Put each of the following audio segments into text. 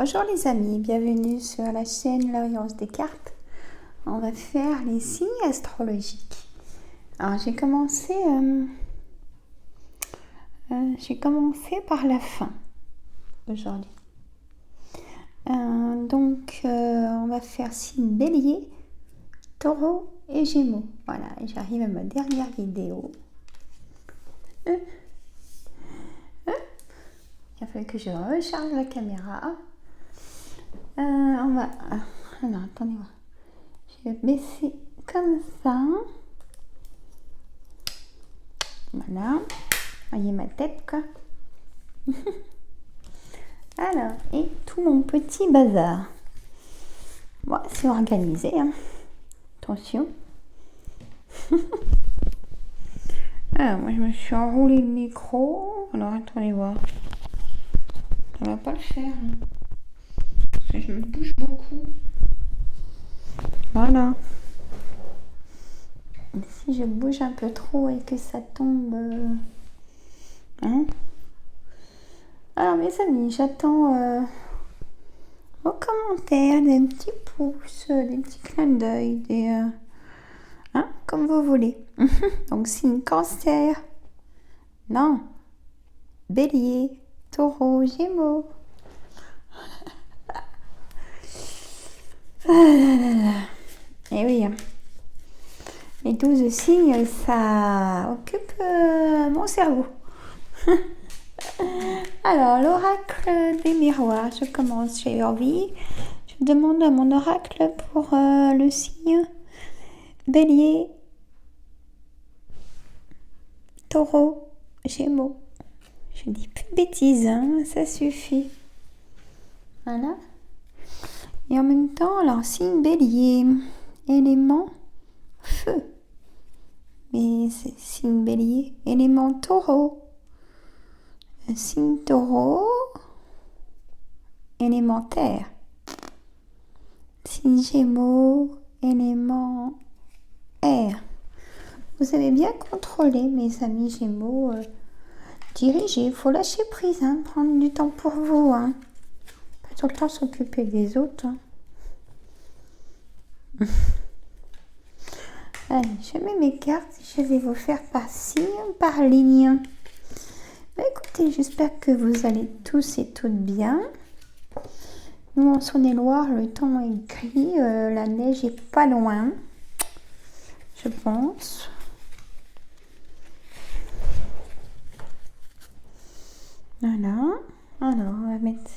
Bonjour les amis, bienvenue sur la chaîne L'Orience des cartes. On va faire les signes astrologiques. Alors j'ai commencé par la fin aujourd'hui. On va faire signe Bélier, Taureau et Gémeaux. Voilà, j'arrive à ma dernière vidéo. Il a fallu que je recharge la caméra. Alors, attendez voir. Je vais baisser comme ça. Voilà. Voyez ma tête, quoi. Alors, et tout mon petit bazar. Bon, c'est organisé, hein. Attention. Alors, moi, je me suis enroulé le micro. Alors, attendez voir. Ça va pas le faire, hein. Parce que je me bouge beaucoup. Voilà. Si je bouge un peu trop et que ça tombe... Hein? Alors mes amis, j'attends vos commentaires, des petits pouces, des petits clins d'œil, comme vous voulez. Donc signe Cancer, non, Bélier, Taureau, Gémeaux. Et oui, les 12 signes, ça occupe mon cerveau. Alors, l'oracle des miroirs, je commence, j'ai envie. Je demande à mon oracle pour le signe Bélier, Taureau, Gémeaux. Je dis plus de bêtises, hein, ça suffit. Voilà. Et en même temps, alors, signe Bélier, élément feu. Mais c'est signe Bélier, élément Taureau. Signe Taureau, élément terre. Signe Gémeaux, élément air. Vous avez bien contrôlé, mes amis Gémeaux. Diriger, il faut lâcher prise, hein, prendre du temps pour vous. Hein. Pas tout le temps s'occuper des autres. Hein. Allez, je mets mes cartes. Je vais vous faire par signe, par ligne. Écoutez, j'espère que vous allez tous et toutes bien. Nous, en Saône-et-Loire, le temps est gris. La neige est pas loin, je pense. Voilà. Alors, on va mettre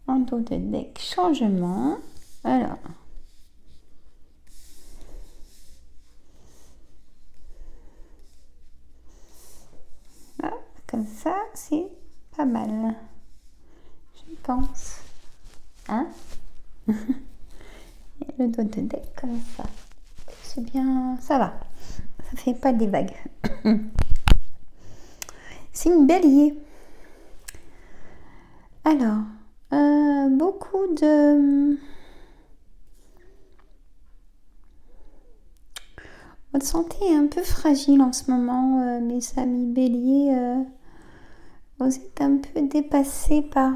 en dos de deck changement. Alors. Comme ça, c'est pas mal. Je pense. Hein? Et le dos de deck comme ça. C'est bien, ça va. Ça fait pas des vagues. Signe Bélier. Alors, beaucoup de... Votre santé est un peu fragile en ce moment, mes amis Bélier. Vous êtes un peu dépassé par...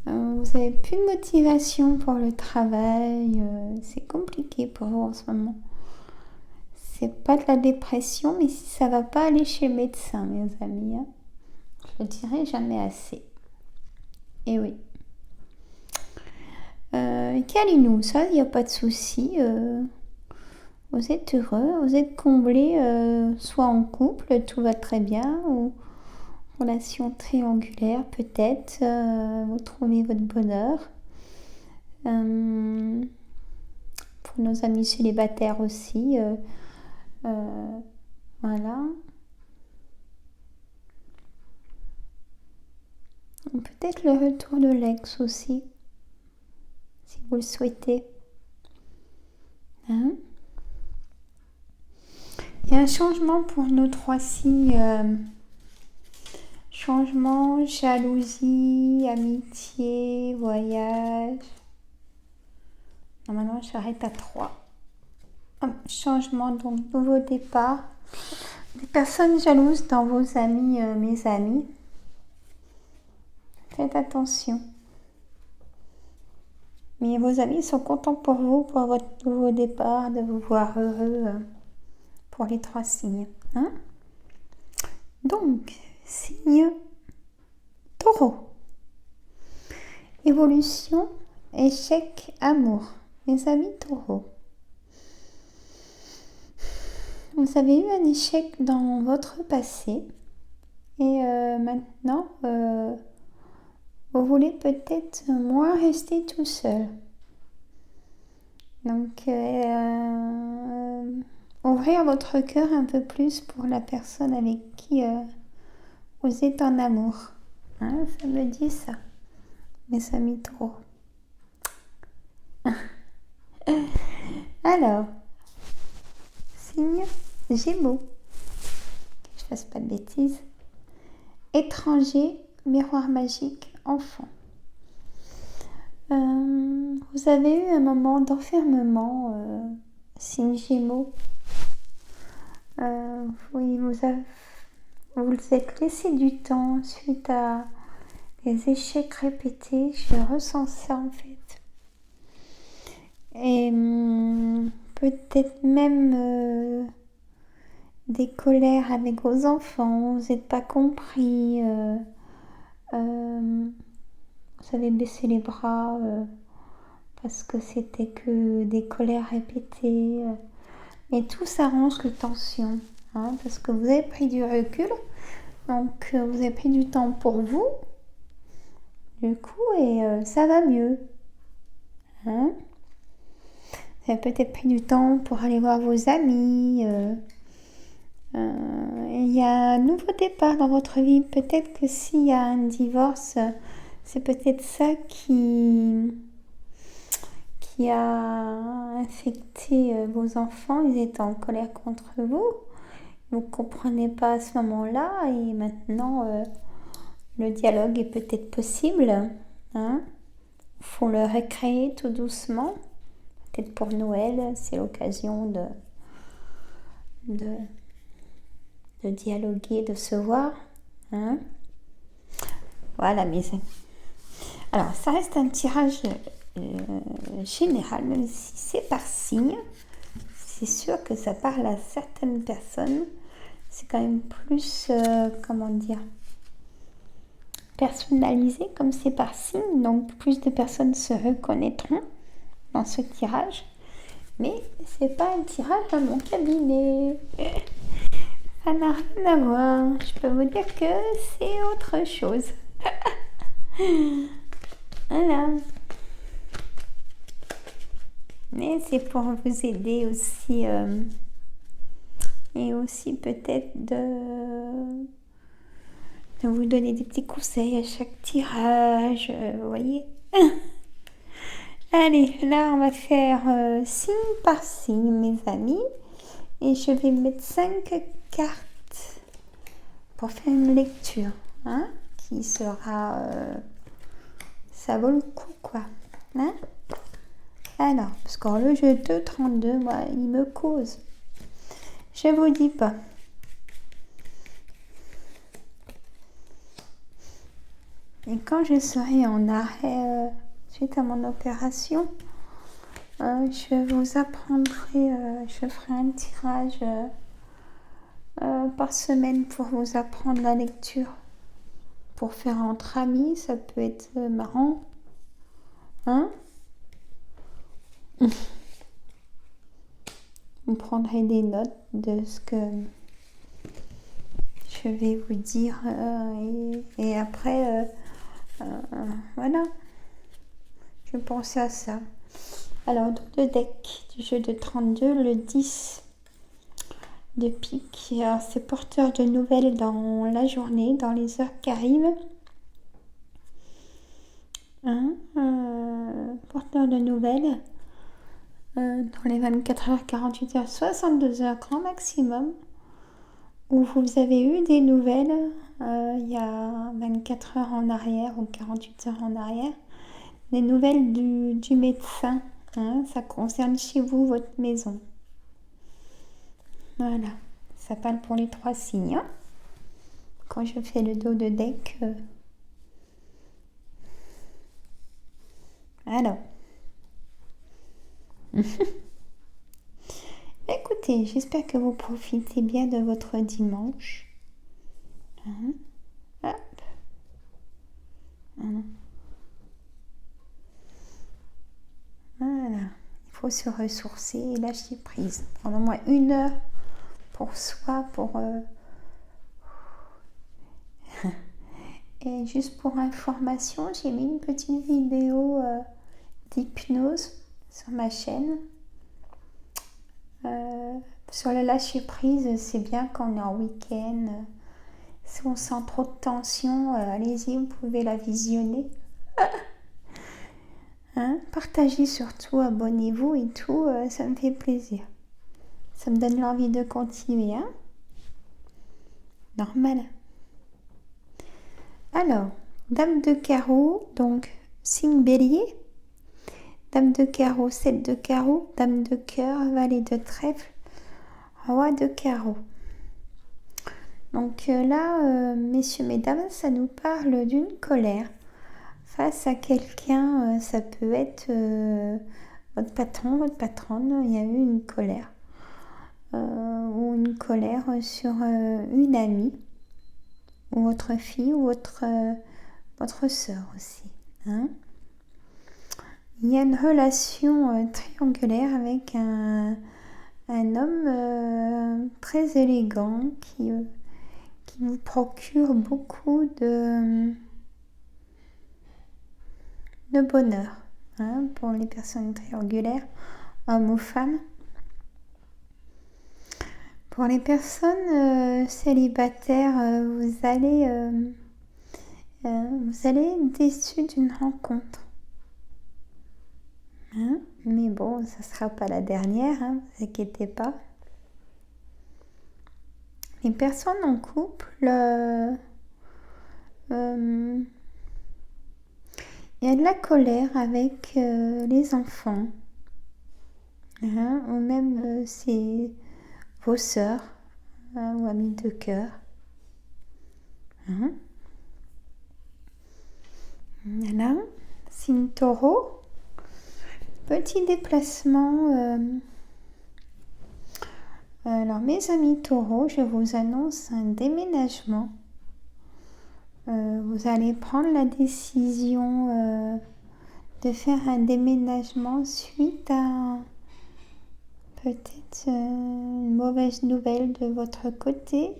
vous n'avez plus de motivation pour le travail. C'est compliqué pour vous en ce moment. C'est pas de la dépression, mais si ça va pas aller chez le médecin, mes amis. Hein. Je le dirai jamais assez. Et oui. Câlinous, ça, il n'y a pas de souci. Vous êtes heureux, vous êtes comblé, soit en couple, tout va très bien, ou relation triangulaire peut-être, vous trouvez votre bonheur. Pour nos amis célibataires aussi, voilà. Peut-être le retour de l'ex aussi, si vous le souhaitez. Hein? Il y a un changement pour nos 3 signes. Changement, jalousie, amitié, voyage. Maintenant, j'arrête à 3. Changement, donc nouveau départ personne jalouse dans vos amis, mes amis. Faites attention. Mais vos amis sont contents pour vous, pour votre nouveau départ, de vous voir heureux pour les 3 signes. Hein? Donc, signe Taureau. Évolution, échec, amour. Mes amis Taureau. Vous avez eu un échec dans votre passé et maintenant vous voulez peut-être moins rester tout seul. Donc ouvrir votre cœur un peu plus pour la personne avec qui vous êtes en amour. Hein, ça me dit ça, mes amis Taureau. Alors, signe Gémeaux, que je fasse pas de bêtises. Étranger, miroir magique, enfant. Vous avez eu un moment d'enfermement, signe Gémeaux. Oui, vous êtes laissé du temps suite à des échecs répétés. Je ressens ça en fait. Et peut-être même des colères avec vos enfants, vous n'êtes pas compris, vous avez baissé les bras parce que c'était que des colères répétées. Et tout s'arrange les tensions, hein, parce que vous avez pris du recul, donc vous avez pris du temps pour vous, du coup, et ça va mieux. Hein? Vous avez peut-être pris du temps pour aller voir vos amis. Il y a un nouveau départ dans votre vie. Peut-être que s'il y a un divorce, c'est peut-être ça qui a infecté vos enfants. Ils étaient en colère contre vous. Vous ne comprenez pas à ce moment-là. Et maintenant, le dialogue est peut-être possible. Hein? Faut le recréer tout doucement. Peut-être pour Noël, c'est l'occasion de dialoguer, de se voir. Hein? Voilà, mes amis. Alors, ça reste un tirage général, même si c'est par signe. C'est sûr que ça parle à certaines personnes. C'est quand même plus, comment dire, personnalisé comme c'est par signe. Donc, plus de personnes se reconnaîtront dans ce tirage. Mais c'est pas un tirage à mon cabinet. Ça n'a rien à voir. Je peux vous dire que c'est autre chose. Voilà. Mais c'est pour vous aider aussi. Et aussi peut-être de vous donner des petits conseils à chaque tirage. Vous voyez. Allez, là on va faire signe par signe, mes amis. Et je vais mettre 5 cartes pour faire une lecture, hein, qui sera... ça vaut le coup, quoi. Hein? Alors, parce que le jeu 2,32, moi, il me cause. Je vous dis pas. Et quand je serai en arrêt suite à mon opération, je vous apprendrai, je ferai un tirage par semaine pour vous apprendre la lecture. Pour faire entre amis, ça peut être marrant. Hein? Vous prendrez des notes de ce que je vais vous dire et après, voilà. Je pensais à ça. Alors, dans le deck du jeu de 32, le 10 de pique. Alors, c'est porteur de nouvelles dans la journée, dans les heures qui arrivent. Hein, porteur de nouvelles dans les 24 heures, 48 heures, 62 heures grand maximum, où vous avez eu des nouvelles il y a 24 heures en arrière ou 48 heures en arrière, des nouvelles du médecin. Hein, ça concerne chez vous, votre maison. Voilà, Ça parle pour les 3 signes. Hein. Quand je fais le dos de deck. Alors. Écoutez, j'espère que vous profitez bien de votre dimanche. Hein. Hop. Voilà. Il faut se ressourcer et lâcher prise. Prendre au moins 1 heure pour soi, pour... Et juste pour information, j'ai mis une petite vidéo d'hypnose sur ma chaîne. Sur le lâcher prise, c'est bien quand on est en week-end. Si on sent trop de tension, allez-y, vous pouvez la visionner. Hein? Partagez surtout, abonnez-vous et tout, ça me fait plaisir. Ça me donne l'envie de continuer. Hein? Normal. Alors, Dame de carreau, donc signe bélier. Dame de carreau, 7 de carreau, Dame de cœur, valet de trèfle, roi de carreau. Donc là, messieurs, mesdames, ça nous parle d'une colère. Face à quelqu'un, ça peut être votre patron, votre patronne, il y a eu une colère. Ou une colère sur une amie, ou votre fille, ou votre sœur aussi. Hein. Il y a une relation triangulaire avec un homme très élégant qui vous procure beaucoup de bonheur. Hein, pour les personnes triangulaires, hommes ou femmes. Pour les personnes célibataires, vous allez être déçus d'une rencontre. Hein, mais bon, ça ne sera pas la dernière, hein, ne vous inquiétez pas. Les personnes en couple, il y a de la colère avec les enfants, hein, ou même c'est vos sœurs, hein, ou amis de cœur. Hein. Voilà, signe taureau. Petit déplacement. Alors mes amis taureaux, je vous annonce un déménagement. Vous allez prendre la décision de faire un déménagement suite à peut-être une mauvaise nouvelle de votre côté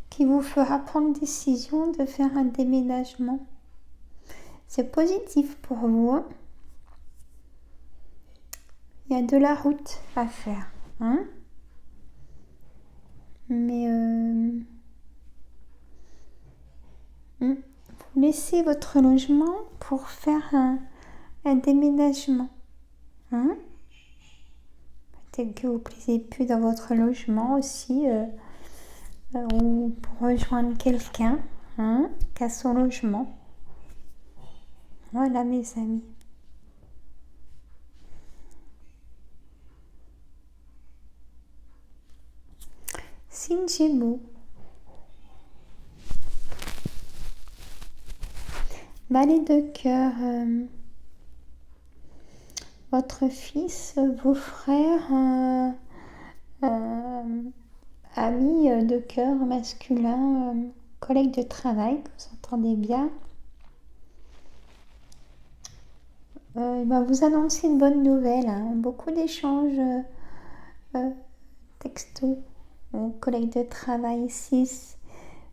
qui vous fera prendre décision de faire un déménagement. C'est positif pour vous. Hein. Il y a de la route à faire. Hein. Mais vous laissez votre logement pour faire un déménagement. Hein. Peut-être que vous ne plaisez plus dans votre logement aussi, ou pour rejoindre quelqu'un qui a son logement. Voilà mes amis. Signe Gémeaux. Valet de cœur. Votre fils, vos frères, amis de cœur masculin, collègues de travail, que vous entendez bien. Il va vous annoncer une bonne nouvelle. Hein. Beaucoup d'échanges textos. Collègues de travail ici,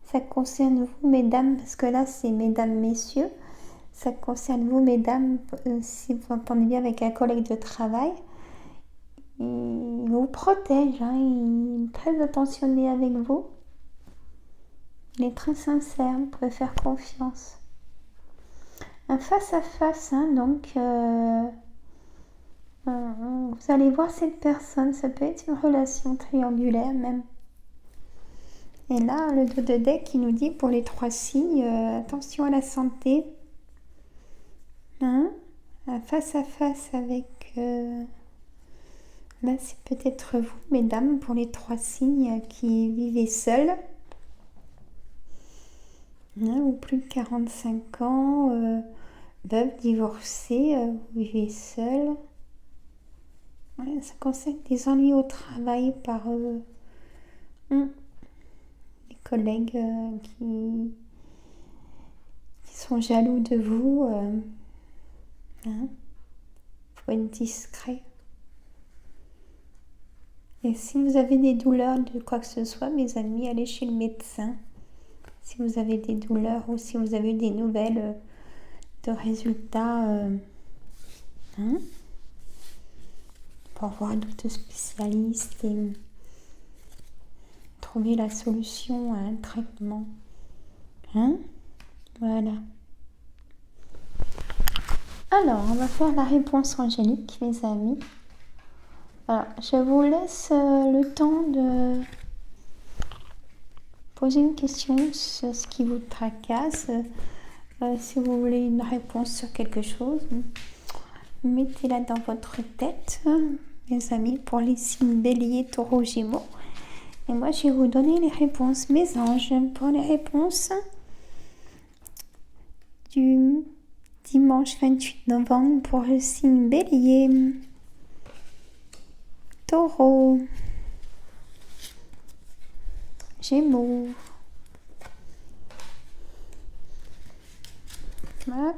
ça concerne vous mesdames, parce que là c'est mesdames, messieurs, ça concerne vous mesdames, si vous entendez bien avec un collègue de travail, il vous protège, hein, il est très attentionné avec vous, il est très sincère, vous pouvez faire confiance. Un face à face, hein, donc vous allez voir cette personne, ça peut être une relation triangulaire même. Et là, le dos de deck qui nous dit pour les 3 signes, attention à la santé. Hein, face à face avec Là, c'est peut-être vous, mesdames, pour les 3 signes qui vivez seuls. Ou plus de 45 ans, veuve, divorcée, vous vivez seul. Ouais, ça concerne des ennuis au travail par des collègues qui sont jaloux de vous. Faut être discret. Et si vous avez des douleurs de quoi que ce soit, mes amis, allez chez le médecin. Si vous avez des douleurs ou si vous avez des nouvelles de résultats, pour voir d'autres spécialistes et trouver la solution à un traitement. Voilà. Alors, on va faire la réponse angélique, mes amis. Alors, je vous laisse le temps de poser une question sur ce qui vous tracasse. Si vous voulez une réponse sur quelque chose, mettez-la dans votre tête, mes amis, pour les signes Bélier, Taureau, Gémeaux. Et moi, je vais vous donner les réponses, mes anges, pour les réponses du dimanche 28 novembre pour le signe Bélier, Taureau, Gémeaux. Voilà.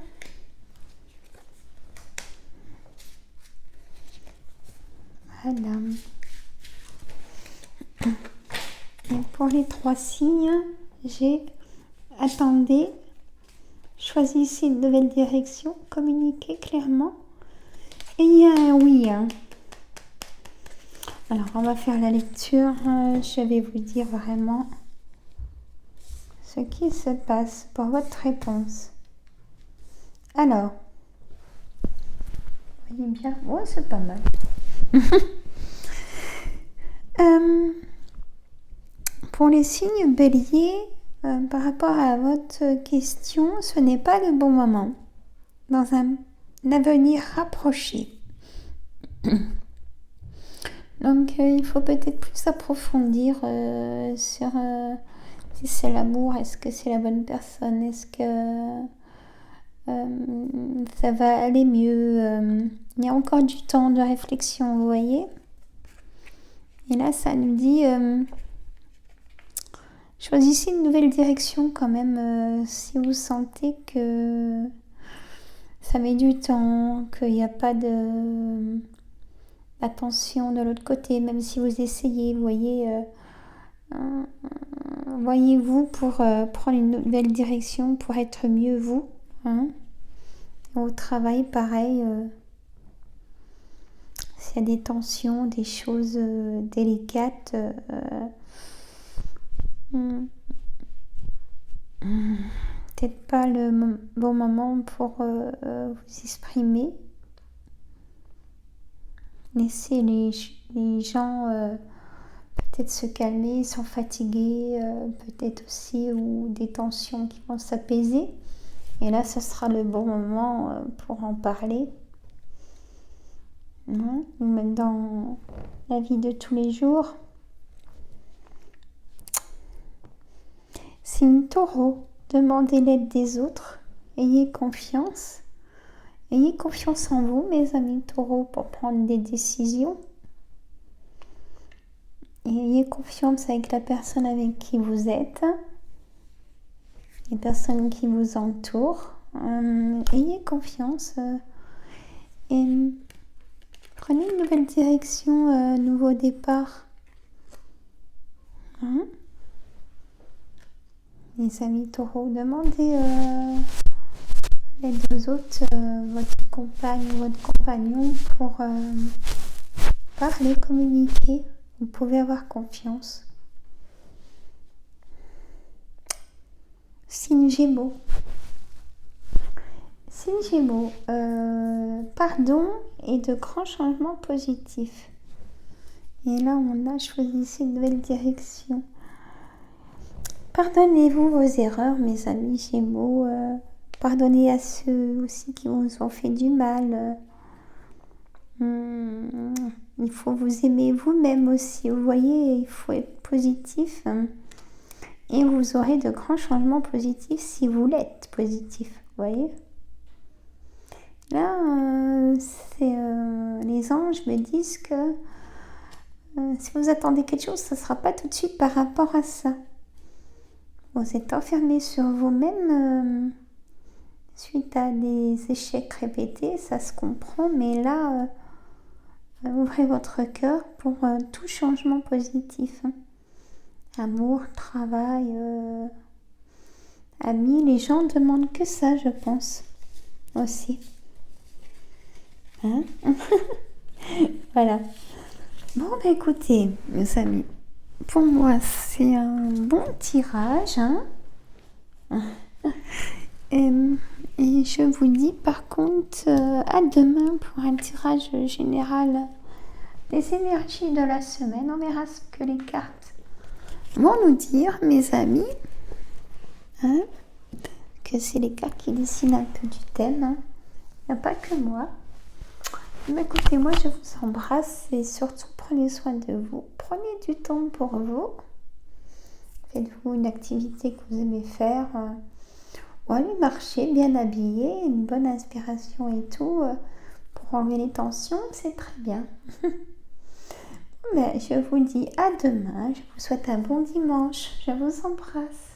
Voilà. Et pour les 3 signes, j'ai attendez, choisissez une nouvelle direction, communiquez clairement. Et il y a un oui. Alors, on va faire la lecture. Je vais vous dire vraiment ce qui se passe pour votre réponse. Alors, vous voyez bien, ouais, c'est pas mal. Pour les signes Bélier, par rapport à votre question, ce n'est pas le bon moment dans un avenir rapproché. Donc, il faut peut-être plus approfondir sur si c'est l'amour, est-ce que c'est la bonne personne, est-ce que ça va aller mieux. Il y a encore du temps de réflexion, vous voyez. Et là, ça nous dit choisissez une nouvelle direction quand même si vous sentez que ça met du temps, qu'il n'y a pas d'attention de l'autre côté, même si vous essayez, vous voyez, voyez-vous pour prendre une nouvelle direction, pour être mieux vous. Au travail, pareil, s'il y a des tensions, des choses délicates, peut-être pas le bon moment pour vous exprimer. Laissez les gens peut-être se calmer, ils sont fatigués, peut-être aussi, ou des tensions qui vont s'apaiser. Et là, ce sera le bon moment pour en parler. Même dans la vie de tous les jours. Signe Taureau, demandez l'aide des autres. Ayez confiance. Ayez confiance en vous, mes amis Taureaux, pour prendre des décisions. Et ayez confiance avec la personne avec qui vous êtes. Les personnes qui vous entourent. Ayez confiance. Et prenez une nouvelle direction, nouveau départ. Les amis Taureaux, demandez l'aide aux autres, votre compagne ou votre compagnon pour parler, communiquer. Vous pouvez avoir confiance. Signe Gémeaux. Signe Gémeaux, pardon et de grands changements positifs. Et là, on a choisi une nouvelle direction. Pardonnez-vous vos erreurs, mes amis Gémeaux. Pardonnez à ceux aussi qui vous ont fait du mal. Il faut vous aimer vous-même aussi. Vous voyez, il faut être positif. Et vous aurez de grands changements positifs si vous l'êtes positif. Vous voyez? Là, les anges me disent que si vous attendez quelque chose, ça ne sera pas tout de suite par rapport à ça. Vous êtes enfermé sur vous-même suite à des échecs répétés, ça se comprend, mais là, ouvrez votre cœur pour tout changement positif. Amour, travail, amis, les gens demandent que ça, je pense, aussi. Hein? Voilà. Bon, bah écoutez, mes amis, pour moi, c'est un bon tirage. Et je vous dis par contre à demain pour un tirage général des énergies de la semaine. On verra ce que les cartes vont nous dire, mes amis. Que c'est les cartes qui dessinent un peu du thème. Il n'y a pas que moi. Mais écoutez, moi je vous embrasse et surtout prenez soin de vous. Prenez du temps pour vous. Faites-vous une activité que vous aimez faire. Ou allez marcher bien habillé, une bonne inspiration et tout. Pour enlever les tensions, c'est très bien. Mais je vous dis à demain. Je vous souhaite un bon dimanche. Je vous embrasse.